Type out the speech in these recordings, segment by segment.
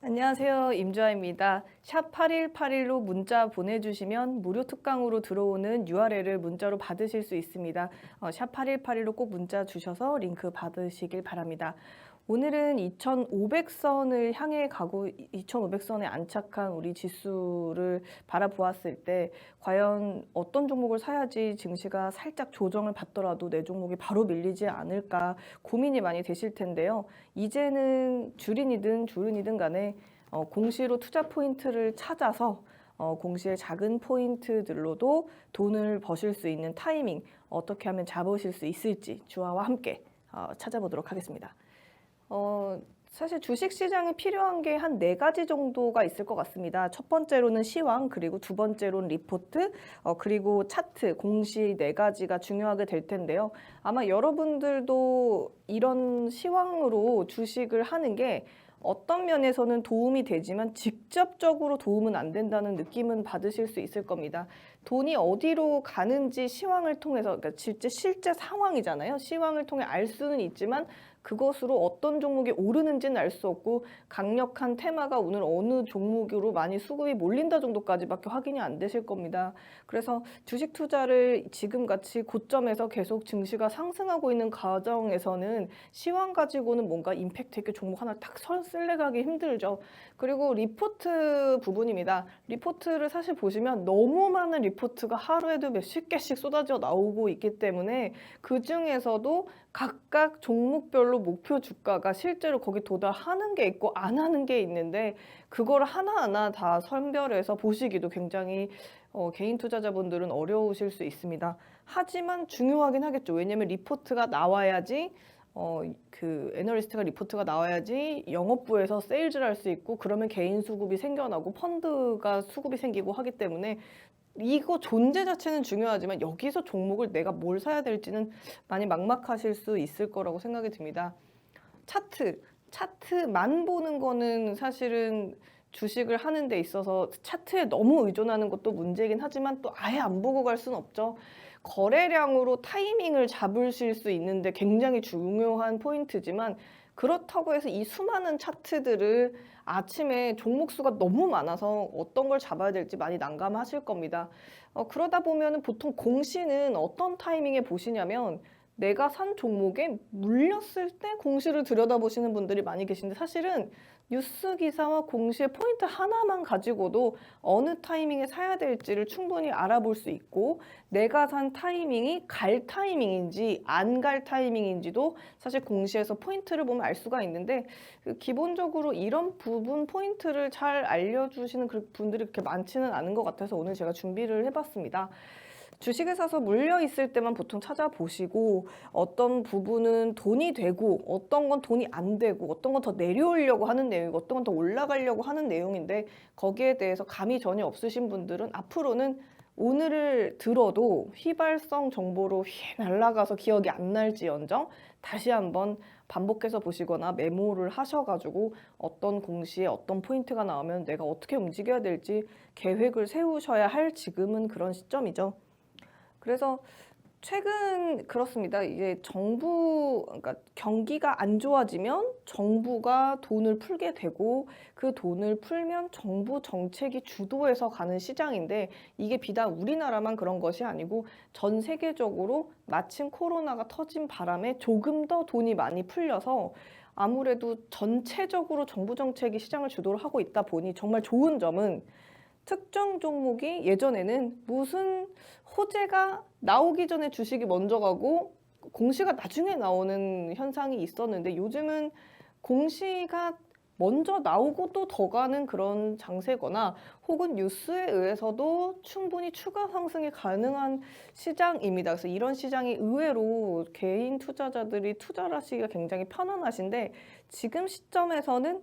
안녕하세요. 임주아입니다. 샵 8181로 문자 보내주시면 무료 특강으로 들어오는 URL을 문자로 받으실 수 있습니다. 샵 8181로 꼭 문자 주셔서 링크 받으시길 바랍니다. 오늘은 2500선을 향해 가고 2500선에 안착한 우리 지수를 바라보았을 때 과연 어떤 종목을 사야지 증시가 살짝 조정을 받더라도 내 종목이 바로 밀리지 않을까 고민이 많이 되실 텐데요. 이제는 줄인이든 주른이든 간에 공시로 투자 포인트를 찾아서 공시의 작은 포인트들로도 돈을 버실 수 있는 타이밍 어떻게 하면 잡으실 수 있을지 주아와 함께 찾아보도록 하겠습니다. 사실 주식시장에 필요한 게 한 4가지 정도가 있을 것 같습니다. 첫 번째로는 시황, 그리고 두 번째로는 리포트, 그리고 차트, 공시 4가지가 중요하게 될 텐데요. 아마 여러분들도 이런 시황으로 주식을 하는 게 어떤 면에서는 도움이 되지만 직접적으로 도움은 안 된다는 느낌은 받으실 수 있을 겁니다. 돈이 어디로 가는지 시황을 통해서, 그러니까 실제 상황이잖아요. 시황을 통해 알 수는 있지만 그것으로 어떤 종목이 오르는지는 알 수 없고 강력한 테마가 오늘 어느 종목으로 많이 수급이 몰린다 정도까지밖에 확인이 안 되실 겁니다. 그래서 주식 투자를 지금같이 고점에서 계속 증시가 상승하고 있는 과정에서는 시황 가지고는 뭔가 임팩트 있게 종목 하나 딱 쓸래가기 힘들죠. 그리고 리포트 부분입니다. 리포트를 사실 보시면 너무 많은 리포트가 하루에도 몇십 개씩 쏟아져 나오고 있기 때문에 그 중에서도 각각 종목별로 목표 주가가 실제로 거기 도달하는 게 있고 안 하는 게 있는데 그걸 하나하나 다 선별해서 보시기도 굉장히 개인 투자자분들은 어려우실 수 있습니다. 하지만 중요하긴 하겠죠. 왜냐면 리포트가 나와야지 그 애널리스트가 리포트가 나와야지 영업부에서 세일즈를 할 수 있고 그러면 개인 수급이 생겨나고 펀드가 수급이 생기고 하기 때문에 이거 존재 자체는 중요하지만 여기서 종목을 내가 뭘 사야 될지는 많이 막막하실 수 있을 거라고 생각이 듭니다. 차트만 보는 거는 사실은 주식을 하는 데 있어서 차트에 너무 의존하는 것도 문제긴 하지만 또 아예 안 보고 갈 수는 없죠. 거래량으로 타이밍을 잡으실 수 있는데 굉장히 중요한 포인트지만 그렇다고 해서 이 수많은 차트들을 아침에 종목 수가 너무 많아서 어떤 걸 잡아야 될지 많이 난감하실 겁니다. 그러다 보면은 보통 공시는 어떤 타이밍에 보시냐면 내가 산 종목에 물렸을 때 공시를 들여다보시는 분들이 많이 계신데 사실은 뉴스 기사와 공시의 포인트 하나만 가지고도 어느 타이밍에 사야 될지를 충분히 알아볼 수 있고 내가 산 타이밍이 갈 타이밍인지 안 갈 타이밍인지도 사실 공시에서 포인트를 보면 알 수가 있는데 기본적으로 이런 부분 포인트를 잘 알려주시는 분들이 그렇게 많지는 않은 것 같아서 오늘 제가 준비를 해봤습니다. 주식을 사서 물려 있을 때만 보통 찾아보시고 어떤 부분은 돈이 되고 어떤 건 돈이 안 되고 어떤 건 더 내려오려고 하는 내용이고 어떤 건 더 올라가려고 하는 내용인데 거기에 대해서 감이 전혀 없으신 분들은 앞으로는 오늘을 들어도 휘발성 정보로 휘 날아가서 기억이 안 날지언정 다시 한번 반복해서 보시거나 메모를 하셔가지고 어떤 공시에 어떤 포인트가 나오면 내가 어떻게 움직여야 될지 계획을 세우셔야 할 지금은 그런 시점이죠. 그래서 최근 그렇습니다. 이제 그러니까 경기가 안 좋아지면 정부가 돈을 풀게 되고 그 돈을 풀면 정부 정책이 주도해서 가는 시장인데 이게 비단 우리나라만 그런 것이 아니고 전 세계적으로 마침 코로나가 터진 바람에 조금 더 돈이 많이 풀려서 아무래도 전체적으로 정부 정책이 시장을 주도를 하고 있다 보니 정말 좋은 점은 특정 종목이 예전에는 무슨 호재가 나오기 전에 주식이 먼저 가고 공시가 나중에 나오는 현상이 있었는데 요즘은 공시가 먼저 나오고 또 더 가는 그런 장세거나 혹은 뉴스에 의해서도 충분히 추가 상승이 가능한 시장입니다. 그래서 이런 시장이 의외로 개인 투자자들이 투자를 하시기가 굉장히 편안하신데 지금 시점에서는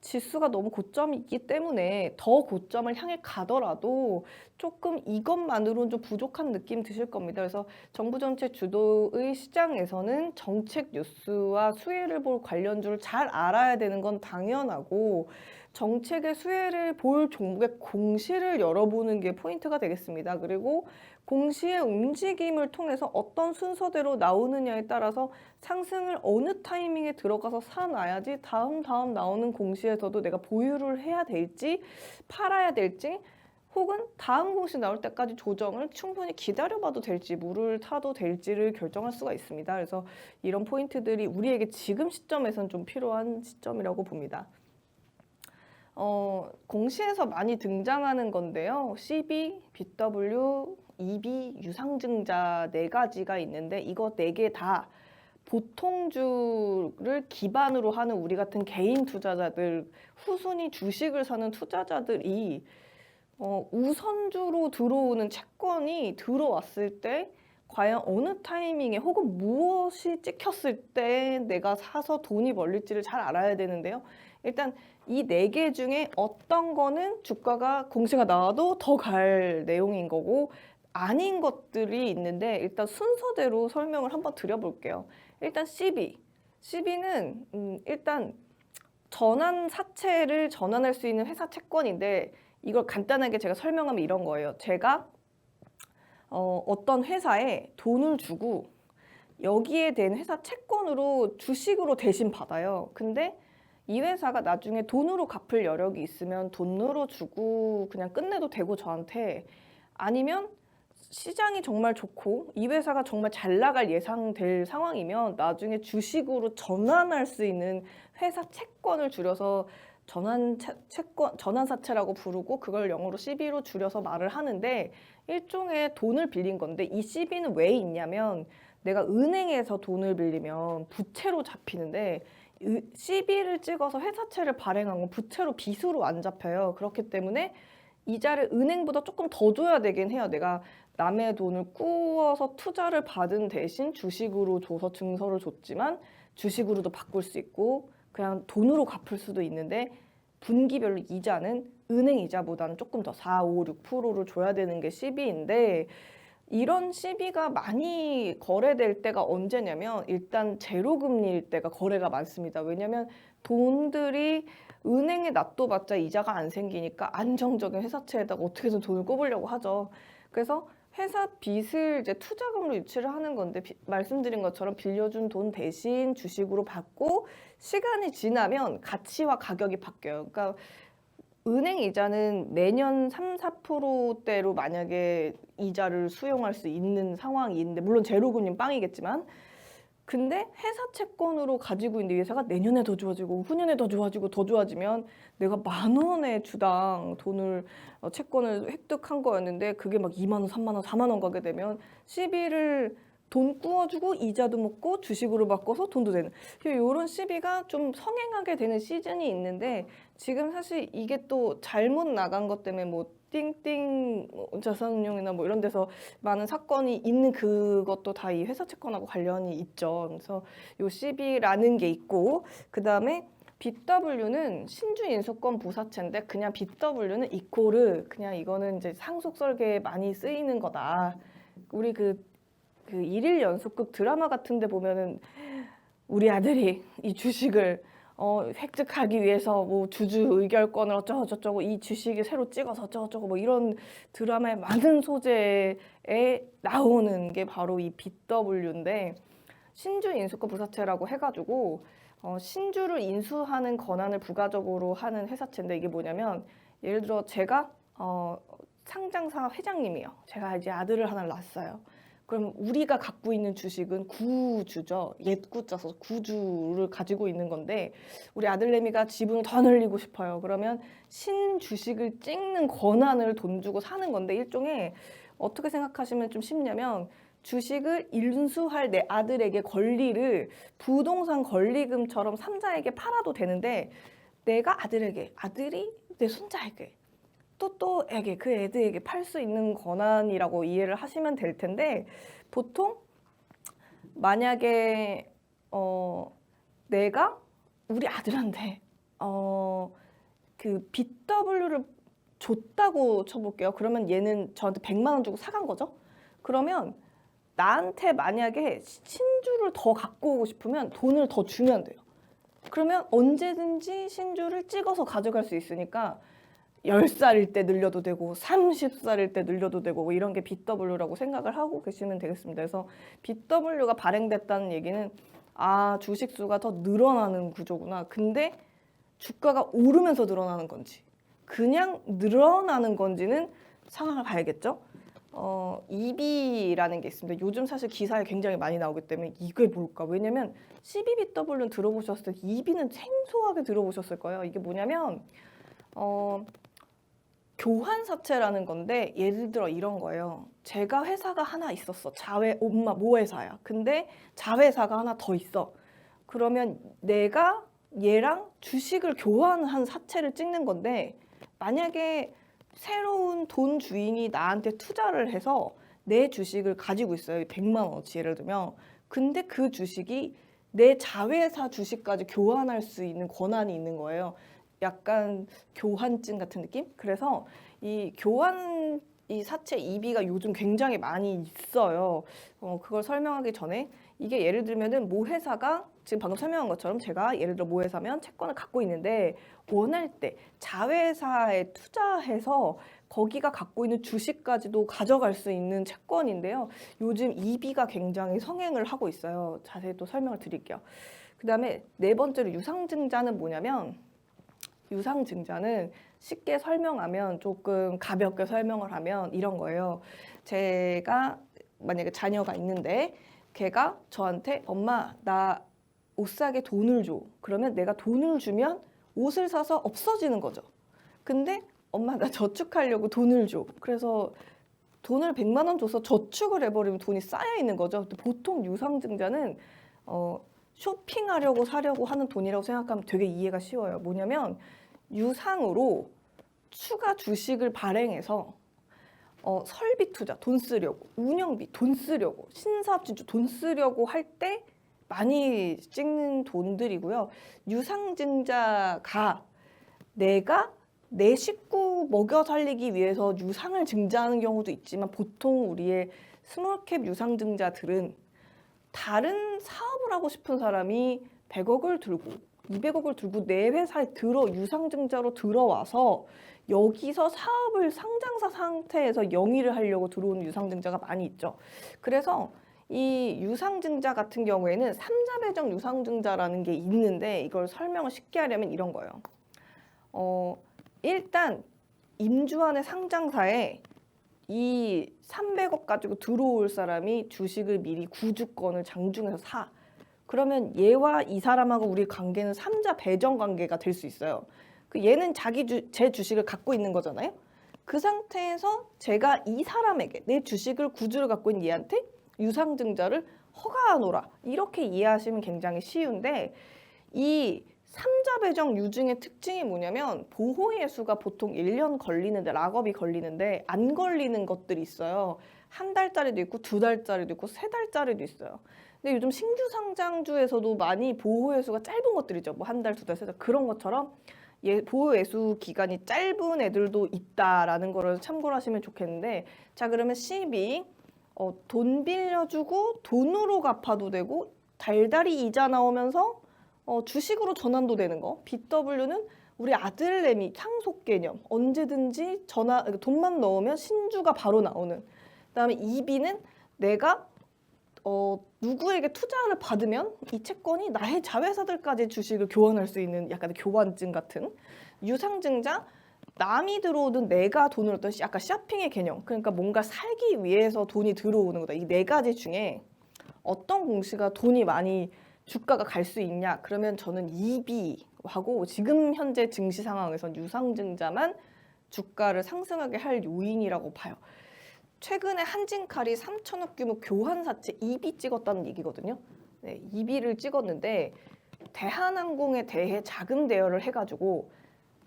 지수가 너무 고점이기 때문에 더 고점을 향해 가더라도 조금 이것만으로는 좀 부족한 느낌 드실 겁니다. 그래서 정부 정책 주도의 시장에서는 정책 뉴스와 수혜를 볼 관련주를 잘 알아야 되는 건 당연하고 정책의 수혜를 볼 종목의 공시를 열어보는 게 포인트가 되겠습니다. 그리고 공시의 움직임을 통해서 어떤 순서대로 나오느냐에 따라서 상승을 어느 타이밍에 들어가서 사놔야지 다음 나오는 공시에 공시에서도 내가 보유를 해야 될지 팔아야 될지 혹은 다음 공시 나올 때까지 조정을 충분히 기다려봐도 될지 물을 타도 될지를 결정할 수가 있습니다. 그래서 이런 포인트들이 우리에게 지금 시점에선 좀 필요한 시점이라고 봅니다. 공시에서 많이 등장하는 건데요. CB, BW, EB, 유상증자 네 가지가 있는데 이거 네 개 다 보통주를 기반으로 하는 우리 같은 개인 투자자들, 후순위 주식을 사는 투자자들이 우선주로 들어오는 채권이 들어왔을 때 과연 어느 타이밍에 혹은 무엇이 찍혔을 때 내가 사서 돈이 벌릴지를 잘 알아야 되는데요. 일단 이 네 개 중에 어떤 거는 주가가 공시가 나와도 더 갈 내용인 거고 아닌 것들이 있는데 일단 순서대로 설명을 한번 드려볼게요. 일단 CB는 일단 전환 사채를 전환할 수 있는 회사 채권인데 이걸 간단하게 제가 설명하면 이런 거예요. 제가 어떤 회사에 돈을 주고 여기에 된 회사 채권으로 주식으로 대신 받아요. 근데 이 회사가 나중에 돈으로 갚을 여력이 있으면 돈으로 주고 그냥 끝내도 되고 저한테 아니면 시장이 정말 좋고 이 회사가 정말 잘 나갈 예상될 상황이면 나중에 주식으로 전환할 수 있는 회사 채권을 줄여서 전환사채라고 부르고 그걸 영어로 CB로 줄여서 말을 하는데 일종의 돈을 빌린 건데 이 CB는 왜 있냐면 내가 은행에서 돈을 빌리면 부채로 잡히는데 CB를 찍어서 회사채를 발행한 건 부채로 빚으로 안 잡혀요. 그렇기 때문에 이자를 은행보다 조금 더 줘야 되긴 해요. 내가 남의 돈을 꾸어서 투자를 받은 대신 주식으로 줘서 증서를 줬지만 주식으로도 바꿀 수 있고 그냥 돈으로 갚을 수도 있는데 분기별로 이자는 은행 이자보다는 조금 더 4, 5, 6%를 줘야 되는 게 CB인데 이런 CB가 많이 거래될 때가 언제냐면 일단 제로금리일 때가 거래가 많습니다. 왜냐하면 돈들이 은행에 놔둬봤자 이자가 안 생기니까 안정적인 회사채에다가 어떻게든 돈을 꼽으려고 하죠. 그래서 회사 빚을 이제 투자금으로 유치를 하는 건데 말씀드린 것처럼 빌려준 돈 대신 주식으로 받고 시간이 지나면 가치와 가격이 바뀌어요. 그러니까 은행 이자는 매년 3, 4%대로 만약에 이자를 수용할 수 있는 상황이 있는데 물론 제로금리는 빵이겠지만 근데 회사 채권으로 가지고 있는 회사가 내년에 더 좋아지고 후년에 더 좋아지고 더 좋아지면 내가 10,000원에 주당 돈을 채권을 획득한 거였는데 그게 막 2만 원, 3만 원, 4만 원 가게 되면 CB를 돈 구워주고 이자도 먹고 주식으로 바꿔서 돈도 되는 이런 CB가 좀 성행하게 되는 시즌이 있는데 지금 사실 이게 또 잘못 나간 것 때문에 뭐 띵띵 자산운용이나 뭐 이런 데서 많은 사건이 있는 그것도 다 이 회사 채권하고 관련이 있죠. 그래서 요 CB라는 게 있고 그 다음에 BW는 신주인수권 부사채인데 그냥 BW는 이코르 그냥 이거는 이제 상속 설계에 많이 쓰이는 거다. 우리 그 일일 연속극 드라마 같은 데 보면은 우리 아들이 이 주식을 획득하기 위해서 뭐 주주 의결권을 어쩌고 저쩌고 이 주식이 새로 찍어서 어쩌고 뭐 이런 드라마의 많은 소재에 나오는 게 바로 이 BW인데 신주 인수권 부사채라고 해가지고 신주를 인수하는 권한을 부가적으로 하는 회사채인데 이게 뭐냐면 예를 들어 제가 상장사 회장님이에요. 제가 이제 아들을 하나 낳았어요. 그럼 우리가 갖고 있는 주식은 구주죠. 옛구자 써서 구주를 가지고 있는 건데 우리 아들내미가 지분을 더 늘리고 싶어요. 그러면 신주식을 찍는 권한을 돈 주고 사는 건데 일종의 어떻게 생각하시면 좀 쉽냐면 주식을 인수할 내 아들에게 권리를 부동산 권리금처럼 삼자에게 팔아도 되는데 내가 아들에게, 아들이 내 손자에게 또에게 그 애들에게 팔 수 있는 권한이라고 이해를 하시면 될 텐데 보통 만약에 내가 우리 아들한테 그 BW를 줬다고 쳐볼게요. 그러면 얘는 저한테 100만 원 주고 사간 거죠. 그러면 나한테 만약에 신주를 더 갖고 오고 싶으면 돈을 더 주면 돼요. 그러면 언제든지 신주를 찍어서 가져갈 수 있으니까 10살일 때 늘려도 되고 30살일 때 늘려도 되고 뭐 이런 게 BW라고 생각을 하고 계시면 되겠습니다. 그래서 BW가 발행됐다는 얘기는 아 주식 수가 더 늘어나는 구조구나. 근데 주가가 오르면서 늘어나는 건지 그냥 늘어나는 건지는 상황을 봐야겠죠. EB라는 게 있습니다. 요즘 사실 기사에 굉장히 많이 나오기 때문에 이게 뭘까? 왜냐면 CBBW는 들어보셨을 때 EB는 생소하게 들어보셨을 거예요. 이게 뭐냐면 교환사채라는 건데 예를 들어 이런 거예요. 제가 회사가 하나 있었어. 엄마 모 회사야. 근데 자회사가 하나 더 있어. 그러면 내가 얘랑 주식을 교환한 사채를 찍는 건데 만약에 새로운 돈 주인이 나한테 투자를 해서 내 주식을 가지고 있어요. 100만 원어치 예를 들면. 근데 그 주식이 내 자회사 주식까지 교환할 수 있는 권한이 있는 거예요. 약간 교환증 같은 느낌? 그래서 이 교환 이 사채 EB가 요즘 굉장히 많이 있어요. 그걸 설명하기 전에 이게 예를 들면은 모 회사가 지금 방금 설명한 것처럼 제가 예를 들어 모 회사면 채권을 갖고 있는데 원할 때 자회사에 투자해서 거기가 갖고 있는 주식까지도 가져갈 수 있는 채권인데요. 요즘 EB가 굉장히 성행을 하고 있어요. 자세히 또 설명을 드릴게요. 그 다음에 네 번째로 유상증자는 뭐냐면 유상증자는 쉽게 설명하면 조금 가볍게 설명을 하면 이런 거예요. 제가 만약에 자녀가 있는데 걔가 저한테 엄마 나 옷 사게 돈을 줘. 그러면 내가 돈을 주면 옷을 사서 없어지는 거죠. 근데 엄마 나 저축하려고 돈을 줘. 그래서 돈을 100만 원 줘서 저축을 해버리면 돈이 쌓여 있는 거죠. 보통 유상증자는 쇼핑하려고 사려고 하는 돈이라고 생각하면 되게 이해가 쉬워요. 뭐냐면 유상으로 추가 주식을 발행해서 설비 투자 돈 쓰려고, 운영비 돈 쓰려고, 신사업 진출 돈 쓰려고 할 때 많이 찍는 돈들이고요. 유상증자가 내가 내 식구 먹여 살리기 위해서 유상을 증자하는 경우도 있지만 보통 우리의 스몰캡 유상증자들은 다른 사업을 하고 싶은 사람이 100억을 들고 200억을 들고 내 회사에 유상증자로 들어와서 여기서 사업을 상장사 상태에서 영위를 하려고 들어오는 유상증자가 많이 있죠. 그래서 이 유상증자 같은 경우에는 삼자배정 유상증자라는 게 있는데 이걸 설명을 쉽게 하려면 이런 거예요. 일단 임주환의 상장사에 이 300억 가지고 들어올 사람이 주식을 미리 구주권을 장중해서 사. 그러면 얘와 이 사람하고 우리 관계는 삼자 배정 관계가 될 수 있어요. 얘는 제 주식을 갖고 있는 거잖아요. 그 상태에서 제가 이 사람에게 내 주식을 구주를 갖고 있는 얘한테 유상증자를 허가하노라. 이렇게 이해하시면 굉장히 쉬운데 이 삼자 배정 유증의 특징이 뭐냐면 보호예수가 보통 1년 걸리는데 락업이 걸리는데 안 걸리는 것들이 있어요. 한 달짜리도 있고 2달짜리도 있고 3달짜리도 있어요. 근데 요즘 신규 상장주에서도 많이 보호예수가 짧은 것들이죠. 뭐 한 달, 2달, 3달 그런 것처럼 보호예수 기간이 짧은 애들도 있다라는 거를 참고를 하시면 좋겠는데 자 그러면 CB 돈 빌려주고 돈으로 갚아도 되고 달달이 이자 나오면서 주식으로 전환도 되는 거. BW는 우리 아들내미 상속 개념 언제든지 돈만 넣으면 신주가 바로 나오는. 그다음에 EB는 내가 누구에게 투자를 받으면 이 채권이 나의 자회사들까지 주식을 교환할 수 있는 약간 교환증 같은. 유상증자 남이 들어오든 내가 돈을 어떤 약간 쇼핑의 개념. 그러니까 뭔가 살기 위해서 돈이 들어오는 거다. 이 네 가지 중에 어떤 공시가 돈이 많이 주가가 갈 수 있냐? 그러면 저는 EB하고 지금 현재 증시 상황에선 유상증자만 주가를 상승하게 할 요인이라고 봐요. 최근에 한진칼이 3천억 규모 교환사채 EB 찍었다는 얘기거든요. 네, EB를 찍었는데 대한항공에 대해 자금 대여를 해가지고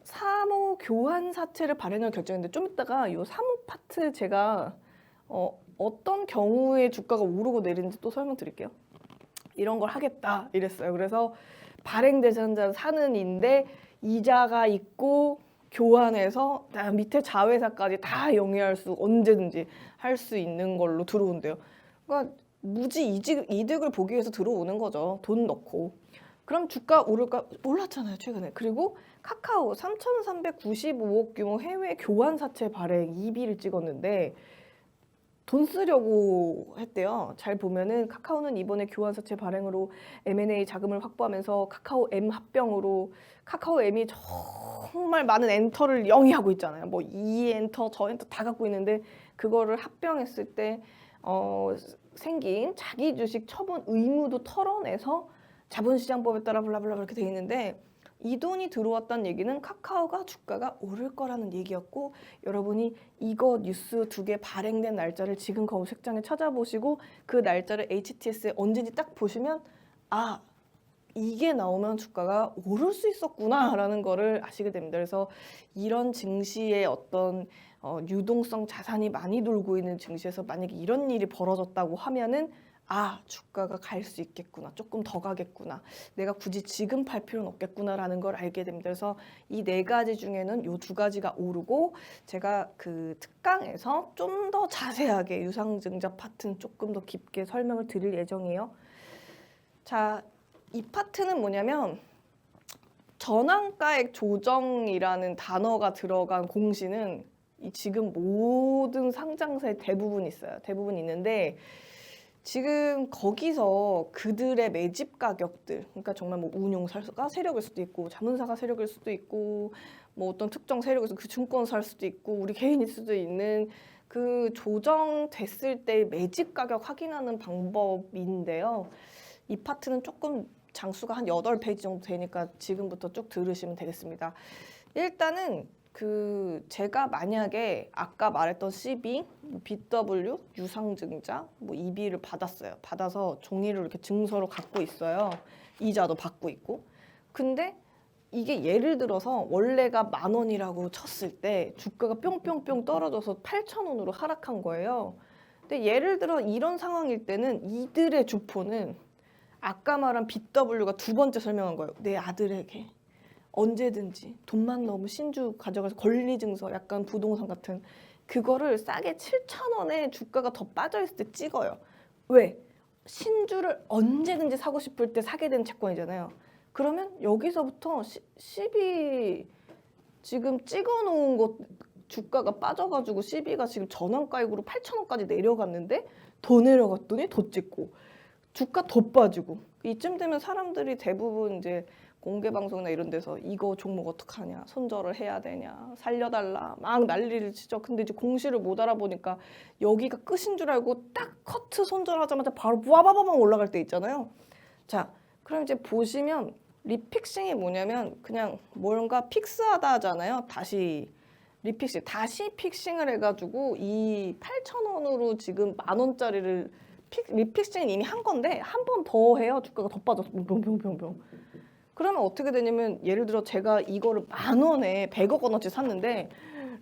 사모 교환사채를 발행을 결정했는데 좀 이따가 이 사모 파트 제가 어떤 경우에 주가가 오르고 내리는지 또 설명드릴게요. 이런 걸 하겠다 이랬어요. 그래서 발행대상자 사는인데 이자가 있고 교환해서 밑에 자회사까지 다 영위할 수 언제든지 할 수 있는 걸로 들어온대요. 그러니까 무지 이득을 보기 위해서 들어오는 거죠. 돈 넣고. 그럼 주가 오를까? 올랐잖아요 최근에. 그리고 카카오 3,395억 규모 해외 교환사채 발행 EB를 찍었는데 돈 쓰려고 했대요. 잘 보면은 카카오는 이번에 교환사채 발행으로 M&A 자금을 확보하면서 카카오 M 합병으로 카카오 M이 정말 많은 엔터를 영위하고 있잖아요. 뭐 이 엔터 저 엔터 다 갖고 있는데 그거를 합병했을 때 생긴 자기 주식 처분 의무도 털어내서 자본시장법에 따라 블라블라 이렇게 돼 있는데 이 돈이 들어왔다는 얘기는 카카오가 주가가 오를 거라는 얘기였고 여러분이 이거 뉴스 2개 발행된 날짜를 지금 검색창에 찾아보시고 그 날짜를 HTS에 언제인지 딱 보시면 아 이게 나오면 주가가 오를 수 있었구나라는 거를 아시게 됩니다. 그래서 이런 증시의 어떤 유동성 자산이 많이 돌고 있는 증시에서 만약에 이런 일이 벌어졌다고 하면은 아 주가가 갈 수 있겠구나, 조금 더 가겠구나, 내가 굳이 지금 팔 필요는 없겠구나라는 걸 알게 됩니다. 그래서 이 4가지 중에는 요 2가지가 오르고 제가 그 특강에서 좀 더 자세하게 유상증자 파트는 조금 더 깊게 설명을 드릴 예정이에요. 자, 이 파트는 뭐냐면 전환가액 조정이라는 단어가 들어간 공시는 지금 모든 상장사에 대부분 있어요. 대부분 있는데 지금 거기서 그들의 매집 가격들, 그러니까 정말 뭐 운용사가 세력일 수도 있고 자문사가 세력일 수도 있고 뭐 어떤 특정 세력에서 그 증권사일 수도 있고 우리 개인일 수도 있는 그 조정됐을 때 매집 가격 확인하는 방법인데요. 이 파트는 조금 장수가 한 8페이지 정도 되니까 지금부터 쭉 들으시면 되겠습니다. 일단은 그 제가 만약에 아까 말했던 CB, BW, 유상증자, 뭐 EB를 받았어요. 받아서 종이를 이렇게 증서로 갖고 있어요. 이자도 받고 있고. 근데 이게 예를 들어서 원래가 10,000원이라고 쳤을 때 주가가 뿅뿅뿅 떨어져서 8,000원으로 하락한 거예요. 근데 예를 들어 이런 상황일 때는 이들의 주포는 아까 말한 BW가 2번째 설명한 거예요. 내 아들에게 언제든지 돈만 넣으면 신주 가져가서 권리증서 약간 부동산 같은 그거를 싸게 7,000원에 주가가 더 빠져있을 때 찍어요. 왜? 신주를 언제든지 사고 싶을 때 사게 되는 채권이잖아요. 그러면 여기서부터 12 지금 찍어놓은 것 주가가 빠져가지고 12가 지금 전환가액으로 8,000원까지 내려갔는데 더 내려갔더니 더 찍고 주가 더 빠지고 이쯤 되면 사람들이 대부분 이제 공개 방송이나 이런 데서 이거 종목 어떡하냐, 손절을 해야 되냐, 살려달라 막 난리를 치죠. 근데 이제 공시를 못 알아보니까 여기가 끝인 줄 알고 딱 커트 손절하자마자 바로 와바바방 올라갈 때 있잖아요. 자, 그럼 이제 보시면 리픽싱이 뭐냐면 그냥 뭔가 픽스하다 하잖아요. 다시 리픽싱, 다시 픽싱을 해가지고 이 8,000원으로 지금 10,000원짜리를 리픽싱은 이미 한 건데 한 번 더 해요. 주가가 더 빠져서 뿅뿅뿅뿅. 그러면 어떻게 되냐면 예를 들어 제가 이거를 10,000원에 100억 원어치 샀는데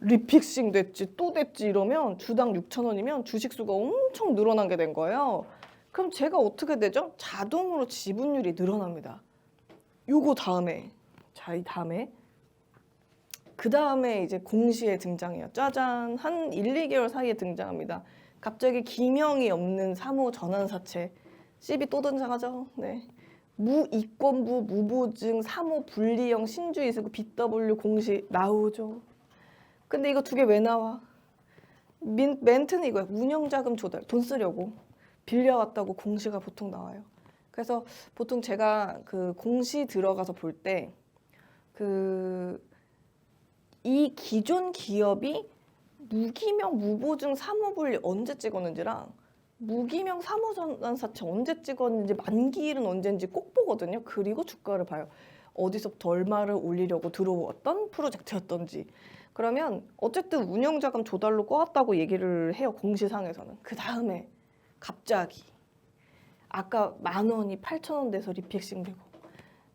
리픽싱 됐지 또 됐지 이러면 주당 6,000원이면 주식수가 엄청 늘어나게 된 거예요. 그럼 제가 어떻게 되죠? 자동으로 지분율이 늘어납니다. 요거 다음에 자, 이 다음에 그 다음에 이제 공시에 등장해요. 짜잔, 한 1, 2개월 사이에 등장합니다. 갑자기 기명이 없는 사무 전환사채 CB 또 등장하죠. 네. 무이권부 무보증 사무 분리형 신주 이수구 BW 공시 나오죠. 근데 이거 2개 왜 나와? 멘트는 이거야. 운영자금 조달, 돈 쓰려고 빌려왔다고 공시가 보통 나와요. 그래서 보통 제가 그 공시 들어가서 볼 때 이 기존 기업이 무기명 무보증 사무분리 언제 찍었는지랑 무기명 사무전환사채 언제 찍었는지 만기일은 언제인지 꼭 보거든요. 그리고 주가를 봐요. 어디서부터 얼마를 올리려고 들어왔던 프로젝트였던지. 그러면 어쨌든 운영자금 조달로 꼬았다고 얘기를 해요. 공시상에서는. 그 다음에 갑자기 아까 10,000원이 8,000원 돼서 리픽싱 되고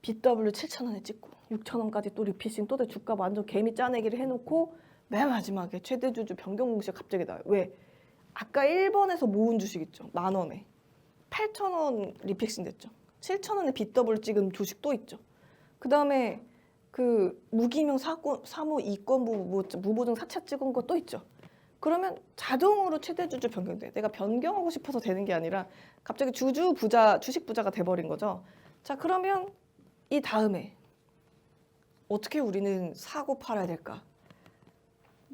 BW 7,000원에 찍고 6,000원까지 또 리픽싱 또 돼 주가 완전 개미 짜내기를 해놓고 맨 마지막에 최대주주 변경 공시가 갑자기 나와요. 왜? 아까 1번에서 모은 주식 있죠. 10,000원에 8,000원 리픽싱 됐죠. 7,000원에 BW 찍은 주식 또 있죠. 그 다음에 그 무기명 사무 이권부 무보증 사채 찍은 거 또 있죠. 그러면 자동으로 최대주주 변경돼. 내가 변경하고 싶어서 되는 게 아니라 갑자기 주주 부자, 주식 부자가 돼버린 거죠. 자, 그러면 이 다음에 어떻게 우리는 사고 팔아야 될까?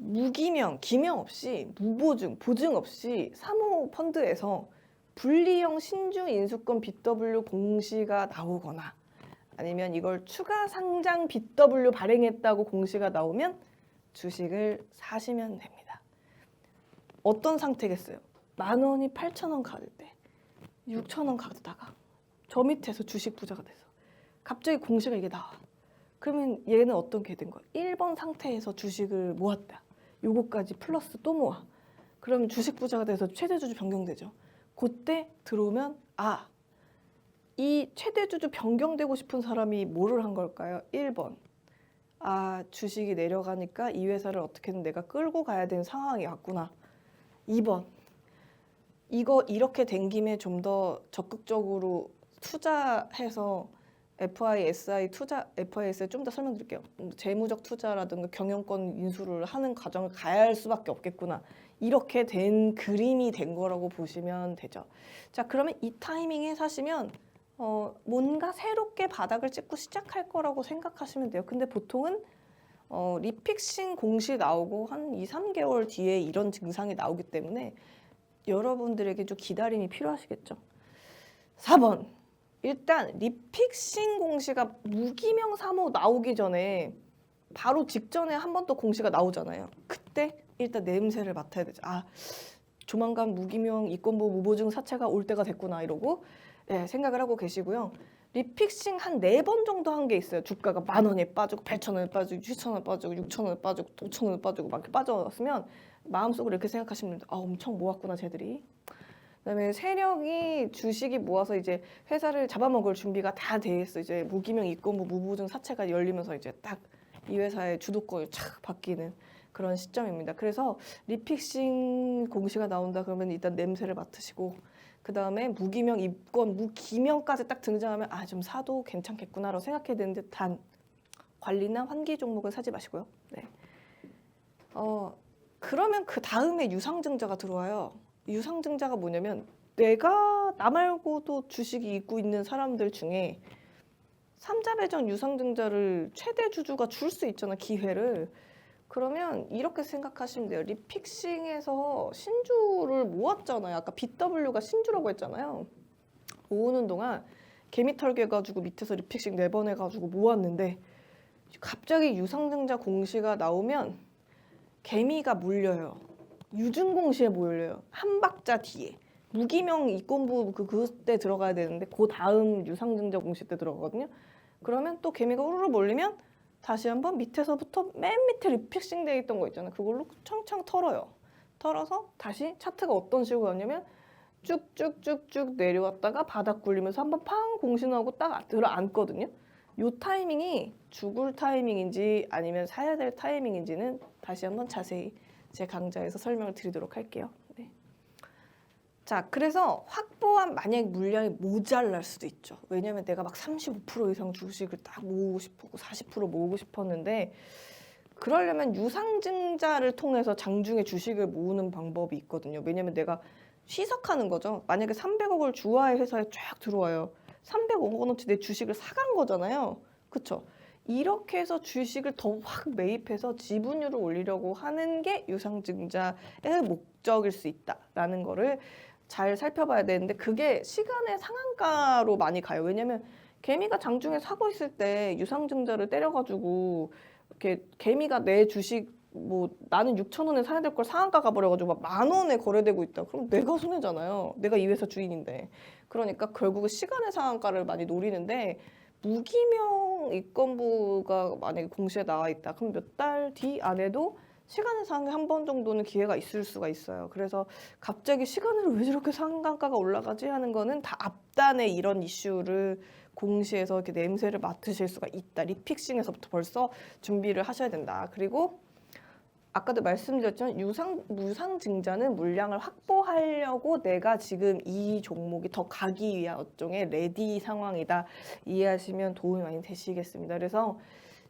무기명, 기명 없이 무보증, 보증 없이 사모펀드에서 분리형 신주 인수권 BW 공시가 나오거나 아니면 이걸 추가 상장 BW 발행했다고 공시가 나오면 주식을 사시면 됩니다. 어떤 상태겠어요? 10,000원이 8,000원 가을 때 6,000원 가다가 저 밑에서 주식 부자가 돼서 갑자기 공시가 이게 나와. 그러면 얘는 어떤 게 된 거야? 1번 상태에서 주식을 모았다. 요거까지 플러스 또 모아. 그러면 주식 부자가 돼서 최대 주주 변경되죠. 그때 들어오면 이 최대 주주 변경되고 싶은 사람이 뭐를 한 걸까요? 1번. 주식이 내려가니까 이 회사를 어떻게든 내가 끌고 가야 되는 상황이 왔구나. 2번. 이거 이렇게 된 김에 좀 더 적극적으로 투자해서 FIS에 좀 더 설명드릴게요. 재무적 투자라든가 경영권 인수를 하는 과정을 가야 할 수밖에 없겠구나. 이렇게 된 그림이 된 거라고 보시면 되죠. 자, 그러면 이 타이밍에 사시면 뭔가 새롭게 바닥을 찍고 시작할 거라고 생각하시면 돼요. 근데 보통은 리픽싱 공시 나오고 한 2, 3개월 뒤에 이런 증상이 나오기 때문에 여러분들에게 좀 기다림이 필요하시겠죠. 4번. 일단 리픽싱 공시가 무기명 사모 나오기 전에 바로 직전에 한 번 더 공시가 나오잖아요. 그때 일단 냄새를 맡아야 되죠. 조만간 무기명 이권부 무보증 사채가 올 때가 됐구나 이러고 생각을 하고 계시고요. 리픽싱 한 4번 정도 한 게 있어요. 주가가 10,000원에 빠지고 8,000원에 빠지고 7,000원에 빠지고 6,000원에 빠지고 5,000원에 빠지고 막 이렇게 빠졌으면 마음속으로 이렇게 생각하시면 됩니다. 엄청 모았구나 쟤들이. 그다음에 세력이 주식이 모아서 이제 회사를 잡아먹을 준비가 다 돼 있어. 이제 무기명 이권부 무보증 사채가 열리면서 이제 딱 이 회사의 주도권이 착 바뀌는 그런 시점입니다. 그래서 리픽싱 공시가 나온다 그러면 일단 냄새를 맡으시고 그 다음에 무기명 입건 무기명까지 딱 등장하면 좀 사도 괜찮겠구나라고 생각해야 되는데 단 관리나 환기 종목은 사지 마시고요. 네. 그러면 그 다음에 유상증자가 들어와요. 유상증자가 뭐냐면 내가 나 말고도 주식이 있고 있는 사람들 중에 삼자 배정 유상증자를 최대 주주가 줄 수 있잖아, 기회를. 그러면 이렇게 생각하시면 돼요. 리픽싱에서 신주를 모았잖아요. 아까 BW가 신주라고 했잖아요. 모으는 동안 개미 털개 가지고 밑에서 리픽싱 4번 해가지고 모았는데 갑자기 유상증자 공시가 나오면 개미가 물려요. 유증 공시에 몰려요. 한 박자 뒤에. 무기명 이권부 그때 들어가야 되는데 그 다음 유상증자 공시 때 들어가거든요. 그러면 또 개미가 우르르 몰리면 다시 한번 밑에서부터 맨 밑에 리픽싱 돼 있던 거 있잖아요. 그걸로 창창 털어요. 털어서 다시 차트가 어떤 식으로 가냐면 쭉쭉쭉쭉 내려왔다가 바닥 굴리면서 한번 팡 공시 나오고 딱 들어앉거든요. 요 타이밍이 죽을 타이밍인지 아니면 사야 될 타이밍인지는 다시 한번 자세히 제 강좌에서 설명을 드리도록 할게요. 네. 자, 그래서 확보한 만약 물량이 모자랄 수도 있죠. 왜냐하면 내가 막 35% 이상 주식을 딱 모으고 싶고 40% 모으고 싶었는데 그러려면 유상증자를 통해서 장중에 주식을 모으는 방법이 있거든요. 왜냐하면 내가 희석하는 거죠. 만약에 300억을 주화의 회사에 쫙 들어와요. 300억 원어치 내 주식을 사간 거잖아요. 그쵸? 이렇게 해서 주식을 더 확 매입해서 지분율을 올리려고 하는 게 유상증자의 목적일 수 있다라는 거를 잘 살펴봐야 되는데 그게 시간의 상한가로 많이 가요. 왜냐면 개미가 장중에 사고 있을 때 유상증자를 때려가지고 이렇게 개미가 내 주식 나는 6,000원에 사야 될 걸 상한가 가버려가지고 막 10,000원에 거래되고 있다. 그럼 내가 손해잖아요. 내가 이 회사 주인인데. 그러니까 결국은 시간의 상한가를 많이 노리는데 무기명 이권부가 만약에 공시에 나와 있다. 그럼 몇 달 뒤 안에도 시간의 상한가 한 번 정도는 기회가 있을 수가 있어요. 그래서 갑자기 시간으로 왜 저렇게 상한가가 올라가지 하는 거는 다 앞단에 이런 이슈를 공시에서 이렇게 냄새를 맡으실 수가 있다. 리픽싱에서부터 벌써 준비를 하셔야 된다. 그리고 아까도 말씀드렸지만 유상증자는 물량을 확보하려고 내가 지금 이 종목이 더 가기 위한 어종의 레디 상황이다. 이해하시면 도움이 많이 되시겠습니다. 그래서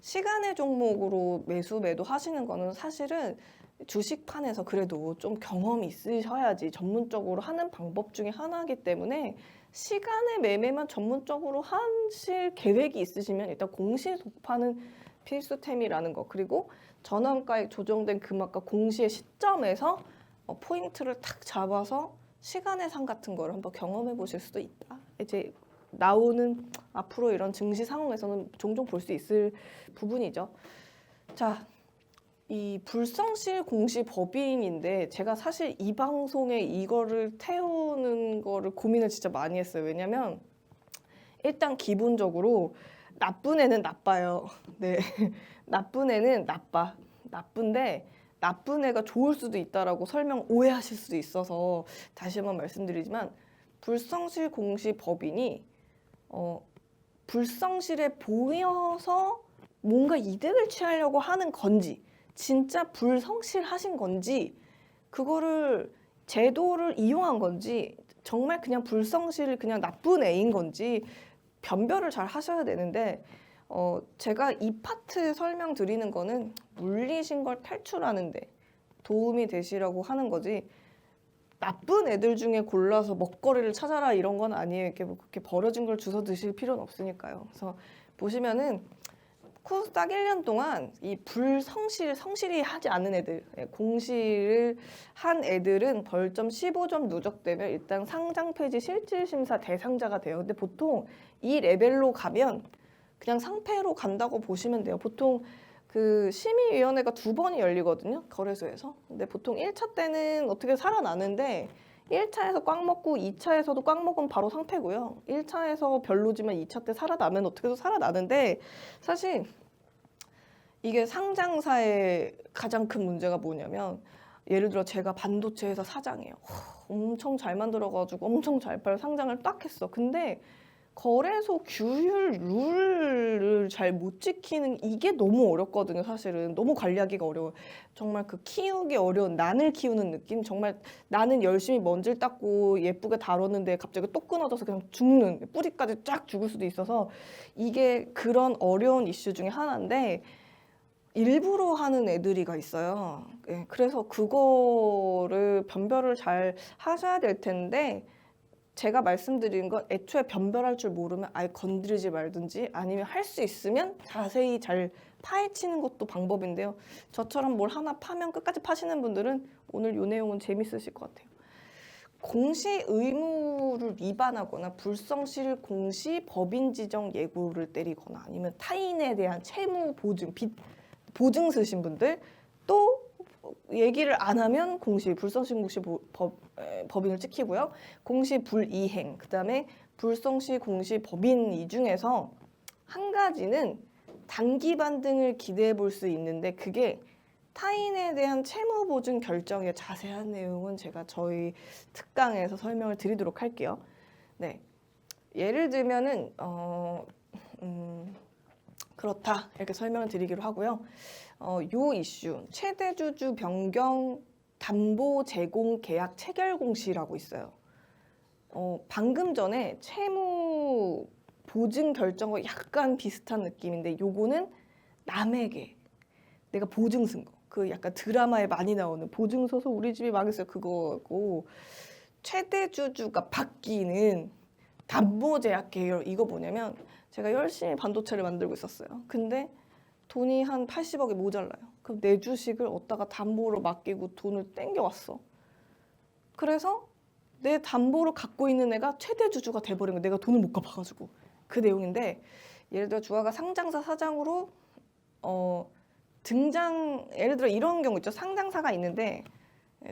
시간의 종목으로 매도 하시는 거는 사실은 주식판에서 그래도 좀 경험이 있으셔야지 전문적으로 하는 방법 중에 하나이기 때문에 시간의 매매만 전문적으로 하실 계획이 있으시면 일단 공시 독파는 필수템이라는 거. 그리고 전환가액 조정된 금액과 공시의 시점에서 포인트를 탁 잡아서 시간의 상 같은 거를 한번 경험해 보실 수도 있다. 이제 나오는 앞으로 이런 증시 상황에서는 종종 볼 수 있을 부분이죠. 자, 이 불성실 공시 법인인데 제가 사실 이 방송에 이거를 태우는 거를 고민을 진짜 많이 했어요. 왜냐면 일단 기본적으로 나쁜 애는 나빠요. 네, 나쁜 애는 나빠. 나쁜데 나쁜 애가 좋을 수도 있다라고 설명 오해하실 수도 있어서 다시 한번 말씀드리지만 불성실 공시 법인이 불성실해 보여서 뭔가 이득을 취하려고 하는 건지 진짜 불성실하신 건지 그거를 제도를 이용한 건지 정말 그냥 불성실 그냥 나쁜 애인 건지 변별을 잘 하셔야 되는데 제가 이 파트 설명드리는 거는 물리신 걸 탈출하는데 도움이 되시라고 하는 거지 나쁜 애들 중에 골라서 먹거리를 찾아라 이런 건 아니에요. 이렇게 뭐 그렇게 버려진 걸 주워 드실 필요는 없으니까요. 그래서 보시면은 코스 딱 1년 동안 이 성실히 하지 않은 애들, 공시를 한 애들은 벌점 15점 누적되면 일단 상장 폐지 실질 심사 대상자가 돼요. 근데 보통 이 레벨로 가면 그냥 상패로 간다고 보시면 돼요. 보통 그 심의위원회가 2번이 열리거든요. 거래소에서. 근데 보통 1차 때는 어떻게 살아나는데 1차에서 꽉 먹고 2차에서도 꽉 먹으면 바로 상패고요. 1차에서 별로지만 2차 때 살아나면 어떻게든 살아나는데 사실 이게 상장사의 가장 큰 문제가 뭐냐면 예를 들어 제가 반도체 회사 사장이에요. 엄청 잘 만들어가지고 엄청 잘 팔려 상장을 딱 했어. 근데 거래소 규율 룰을 잘 못 지키는 이게 너무 어렵거든요. 사실은 너무 관리하기가 어려워요. 정말 그 키우기 어려운 난을 키우는 느낌. 정말 나는 열심히 먼지를 닦고 예쁘게 다뤘는데 갑자기 또 끊어져서 그냥 죽는 뿌리까지 쫙 죽을 수도 있어서 이게 그런 어려운 이슈 중에 하나인데 일부러 하는 애들이가 있어요. 그래서 그거를 변별을 잘 하셔야 될 텐데 제가 말씀드린 건 애초에 변별할 줄 모르면 아예 건드리지 말든지 아니면 할 수 있으면 자세히 잘 파헤치는 것도 방법인데요. 저처럼 뭘 하나 파면 끝까지 파시는 분들은 오늘 이 내용은 재밌으실 것 같아요. 공시 의무를 위반하거나 불성실 공시 법인 지정 예고를 때리거나 아니면 타인에 대한 채무 보증, 빚 보증 쓰신 분들 또 얘기를 안 하면 공시 불성실 공시 법인을 찍히고요. 공시 불이행, 그다음에 불성실 공시 법인 이 중에서 한 가지는 단기 반등을 기대해 볼 수 있는데 그게 타인에 대한 채무 보증 결정의 자세한 내용은 제가 저희 특강에서 설명을 드리도록 할게요. 네, 예를 들면은 그렇다 이렇게 설명을 드리기로 하고요. 요 이슈 최대 주주 변경 담보 제공 계약 체결 공시라고 있어요. 방금 전에 채무 보증 결정과 약간 비슷한 느낌인데 요거는 남에게 내가 보증 쓴 거. 그 약간 드라마에 많이 나오는 보증 서서 우리 집이 망했어요. 그거고 최대 주주가 바뀌는 담보 제약 계열 이거 뭐냐면 제가 열심히 반도체를 만들고 있었어요. 근데 돈이 한 80억이 모자라요. 그럼 내 주식을 어디다가 담보로 맡기고 돈을 땡겨왔어. 그래서 내 담보로 갖고 있는 애가 최대 주주가 돼버린 거야. 내가 돈을 못 갚아가지고. 그 내용인데 예를 들어 주아가 상장사 사장으로 예를 들어 이런 경우 있죠. 상장사가 있는데